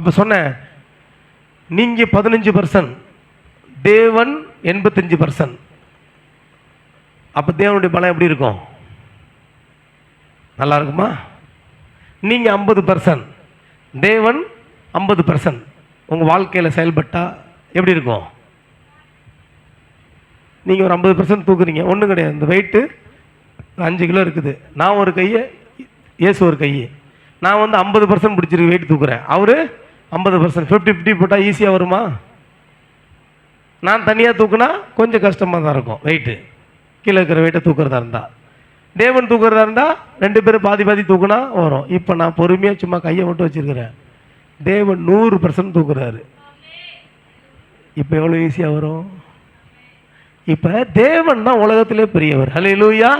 அப்போ சொன்னேன், நீங்கள் 15%, தேவன் 85%. அப்போ தேவனுடைய பலம் எப்படி இருக்கும்? நல்லா இருக்குமா? நீங்கள் 50%, தேவன் 50%. உங்கள் வாழ்க்கையில் செயல்பட்டால் எப்படி இருக்கும்? நீங்கள் ஒரு 50% தூக்குறீங்க, ஒன்றும் கிடையாது. இந்த வெயிட்டு 5 கிலோ இருக்குது. நான் ஒரு கையை, இயேசு ஒரு கையை. நான் வந்து 50% பிடிச்சிருக்கு வெயிட் தூக்குறேன். அவர் 50%. 50-50 போட்டால் ஈஸியாக வருமா? நான் தனியாக தூக்குனா கொஞ்சம் கஷ்டமாக தான் இருக்கும். வெயிட்டு கீழே இருக்கிற வெயிட்டை தூக்குறதா இருந்தால், தேவன் தூக்குறதா இருந்தால் 2 பேரும் பாதி பாதி தூக்குனா வரும். இப்போ நான் பொறுமையாக சும்மா கையை மட்டும் வச்சுருக்கிறேன். தேவன் 100% தூக்குறாரு. இப்போ எவ்வளோ ஈஸியாக வரும்? இப்போ தேவன் தான் உலகத்திலே பெரியவர். ஹல்லேலூயா.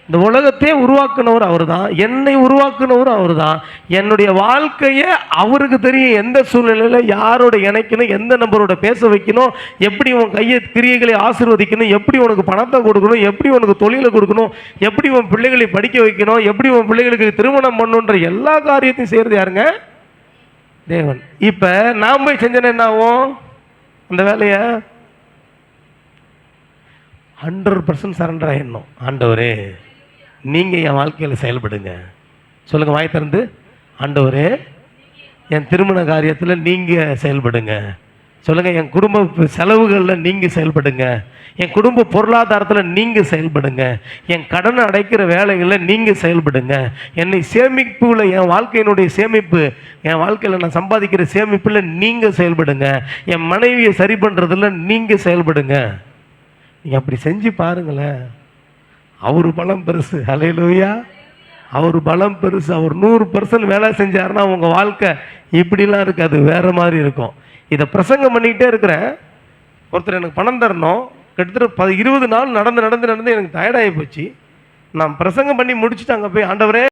இந்த உலகத்தையே உருவாக்குனவர் அவர் தான், என்னை உருவாக்குனவர் அவர் தான். என்னுடைய வாழ்க்கையை அவருக்கு தெரியும். எந்த சூழ்நிலையில் யாரோட இணைக்கணும், எந்த நம்பரோட பேச வைக்கணும், எப்படி உன் கையை கிரியைகளை ஆசீர்வதிக்கணும், எப்படி உனக்கு பணத்தை கொடுக்கணும், எப்படி உனக்கு தொழிலை கொடுக்கணும், எப்படி உன் பிள்ளைகளை படிக்க வைக்கணும், எப்படி உன் பிள்ளைகளுக்கு திருமணம் பண்ணணுன்ற எல்லா காரியத்தையும் செய்கிறது யாருங்க? தேவன். இப்போ நான் போய் செஞ்சேன்னா என்ன ஆகும்? அந்த வேலையை 100% சரண்டர் ஆகிடணும். ஆண்டவரே, நீங்கள் என் வாழ்க்கையில் செயல்படுங்க. சொல்லுங்கள் வாய் திறந்து, ஆண்டவரே என் திருமண காரியத்தில் நீங்கள் செயல்படுங்க. சொல்லுங்கள், என் குடும்ப செலவுகளில் நீங்கள் செயல்படுங்க. என் குடும்ப பொருளாதாரத்தில் நீங்கள் செயல்படுங்க. என் கடனை அடைக்கிற வேலைகளில் நீங்கள் செயல்படுங்க. என்னை சேமிப்புல, என் வாழ்க்கையினுடைய சேமிப்பு, என் வாழ்க்கையில் நான் சம்பாதிக்கிற சேமிப்பில் நீங்கள் செயல்படுங்க. என் மனைவியை சரி பண்ணுறதுல நீங்கள் செயல்படுங்க. நீங்கள் அப்படி செஞ்சு பாருங்களேன். அவர் பலம் பெருசு. ஹல்லேலூயா. அவர் பலம் பெருசு. அவர் 100% வேலை செஞ்சாருன்னா உங்கள் வாழ்க்கை இப்படிலாம் இருக்காது, வேறு மாதிரி இருக்கும். இதை பிரசங்கம் பண்ணிக்கிட்டே இருக்கிறேன். ஒருத்தர் எனக்கு பணம் தரணும். கிட்டத்தட்ட 20 நாள் நடந்து எனக்கு டயர்டாகி போச்சு. நான் பிரசங்கம் பண்ணி முடிச்சுட்டு அங்கே போய், ஆண்டவரே